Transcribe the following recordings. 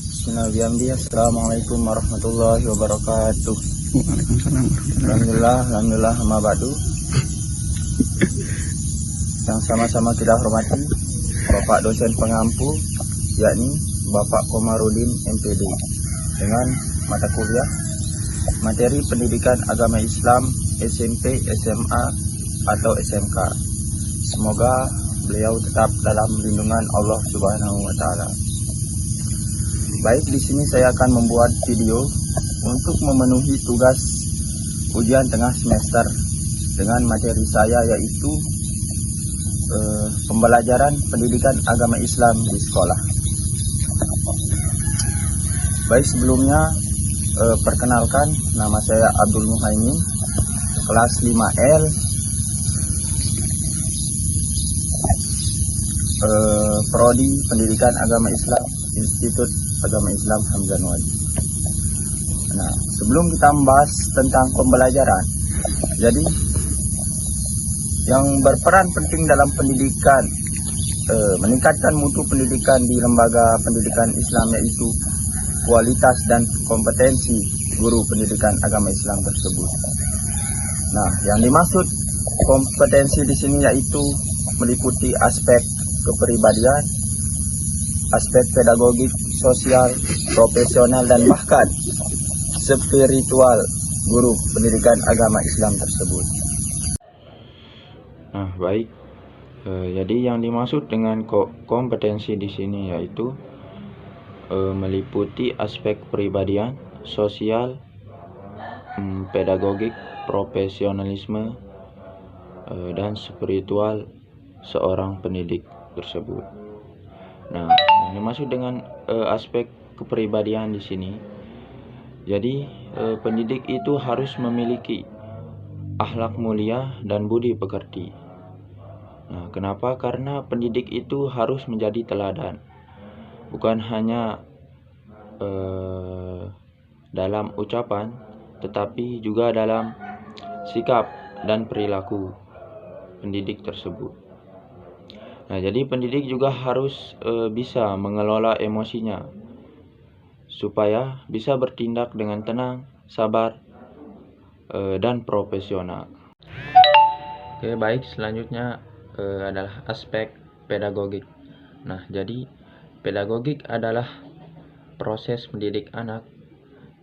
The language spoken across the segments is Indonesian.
Bismillahirrahmanirrahim. Assalamualaikum warahmatullahi wabarakatuh. Waalaikumsalam. Alhamdulillah, amma ba'du. Yang sama-sama kita hormati Bapak dosen pengampu, yakni Bapak Komarudin MPD, dengan mata kuliah materi pendidikan agama Islam SMP, SMA, atau SMK. Semoga beliau tetap dalam lindungan Allah Subhanahu wa Ta'ala. Baik, di sini saya akan membuat video untuk memenuhi tugas ujian tengah semester dengan materi saya, yaitu pembelajaran pendidikan agama Islam di sekolah. Baik, sebelumnya perkenalkan, nama saya Abdul Muhaimin, kelas 5L, Prodi Pendidikan Agama Islam, Institut Agama Islam Hamzanwadi. Nah, sebelum kita membahas tentang pembelajaran, jadi yang berperan penting dalam pendidikan, meningkatkan mutu pendidikan di lembaga pendidikan Islam, yaitu kualitas dan kompetensi guru pendidikan agama Islam tersebut. Nah, yang dimaksud kompetensi di sini yaitu meliputi aspek kepribadian, aspek pedagogik, sosial, profesional, dan bahkan spiritual guru pendidikan agama Islam tersebut. Nah, baik. Jadi yang dimaksud dengan kompetensi di sini yaitu meliputi aspek kepribadian, sosial, pedagogik, profesionalisme, dan spiritual seorang pendidik tersebut. Nah, yang dimaksud dengan aspek kepribadian di sini, jadi pendidik itu harus memiliki akhlak mulia dan budi pekerti. Nah, kenapa? Karena pendidik itu harus menjadi teladan, bukan hanya dalam ucapan, tetapi juga dalam sikap dan perilaku pendidik tersebut. Nah, jadi pendidik juga harus bisa mengelola emosinya supaya bisa bertindak dengan tenang, sabar, dan profesional. Oke, baik, selanjutnya adalah aspek pedagogik. Nah, jadi pedagogik adalah proses mendidik anak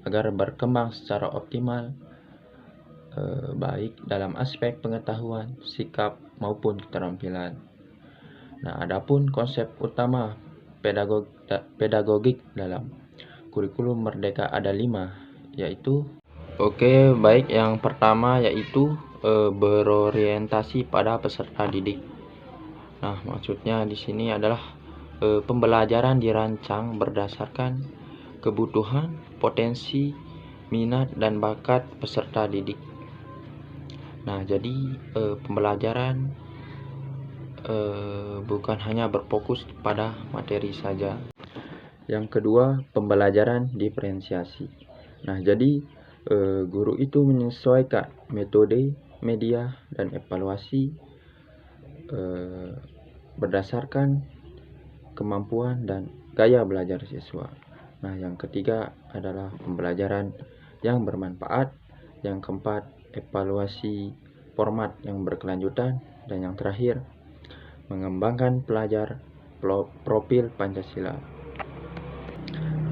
agar berkembang secara optimal, baik dalam aspek pengetahuan, sikap, maupun keterampilan. Nah, adapun konsep utama pedagogik dalam kurikulum Merdeka ada 5, yaitu baik, yang pertama yaitu berorientasi pada peserta didik. Nah, maksudnya di sini adalah pembelajaran dirancang berdasarkan kebutuhan, potensi, minat, dan bakat peserta didik. Nah, jadi pembelajaran bukan hanya berfokus pada materi saja. Yang kedua, pembelajaran diferensiasi. Nah, jadi guru itu menyesuaikan metode, media, dan evaluasi berdasarkan kemampuan dan gaya belajar siswa. Nah, yang ketiga adalah pembelajaran yang bermanfaat. Yang keempat, evaluasi format yang berkelanjutan. Dan yang terakhir, mengembangkan pelajar profil Pancasila.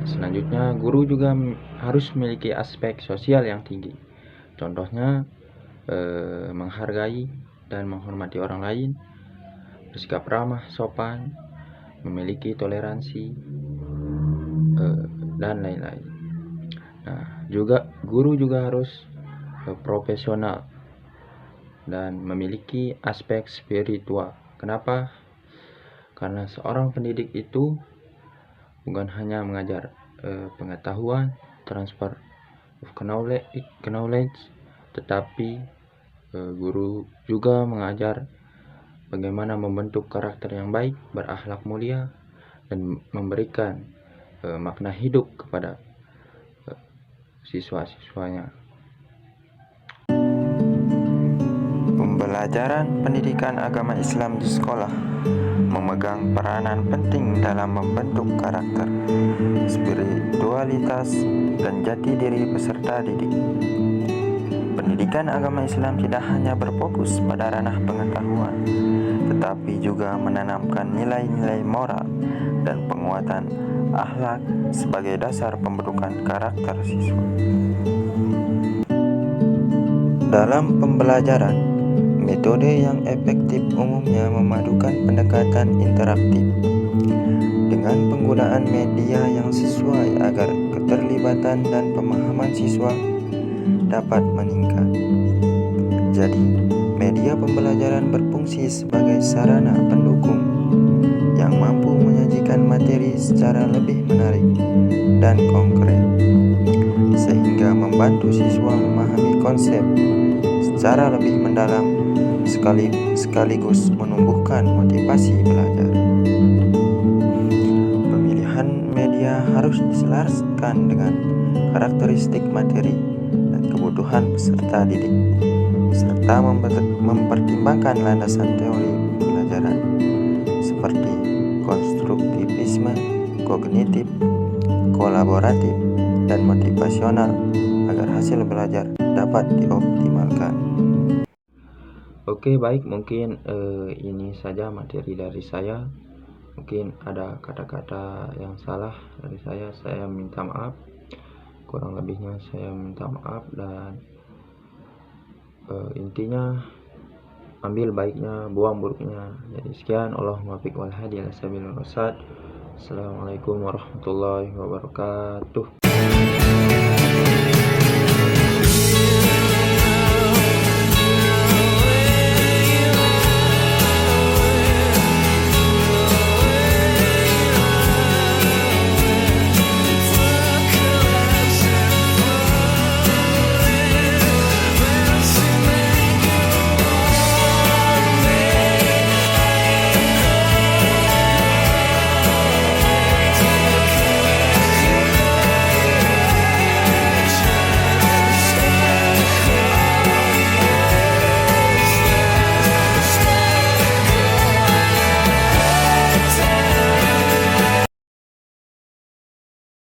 Selanjutnya, guru juga harus memiliki aspek sosial yang tinggi. Contohnya, menghargai dan menghormati orang lain, bersikap ramah, sopan, memiliki toleransi, dan lain-lain. Nah, guru juga harus profesional dan memiliki aspek spiritual. Kenapa? Karena seorang pendidik itu bukan hanya mengajar pengetahuan, transfer of knowledge, tetapi guru juga mengajar bagaimana membentuk karakter yang baik, berakhlak mulia, dan memberikan makna hidup kepada siswa-siswanya. Pembelajaran pendidikan agama Islam di sekolah memegang peranan penting dalam membentuk karakter, spiritualitas, kualitas dan jati diri peserta didik. Pendidikan agama Islam tidak hanya berfokus pada ranah pengetahuan, tetapi juga menanamkan nilai-nilai moral dan penguatan akhlak sebagai dasar pembentukan karakter siswa. Dalam pembelajaran, metode yang efektif umumnya memadukan pendekatan interaktif dengan penggunaan media yang sesuai agar keterlibatan dan pemahaman siswa dapat meningkat. Jadi, media pembelajaran berfungsi sebagai sarana pendukung yang mampu menyajikan materi secara lebih menarik dan konkret, sehingga membantu siswa memahami konsep secara lebih mendalam sekaligus menumbuhkan motivasi belajar. Pemilihan media harus diselaraskan dengan karakteristik materi dan kebutuhan peserta didik, serta mempertimbangkan landasan teori pembelajaran seperti konstruktivisme, kognitif, kolaboratif, dan motivasional agar hasil belajar dapat dioptimalkan. Oke, baik, mungkin ini saja materi dari saya. Mungkin ada kata-kata yang salah dari saya minta maaf. Kurang lebihnya saya minta maaf, dan intinya ambil baiknya, buang buruknya. Jadi sekian, Allahumma fiq wal hadi ala sabilir rasyad. Assalamualaikum warahmatullahi wabarakatuh.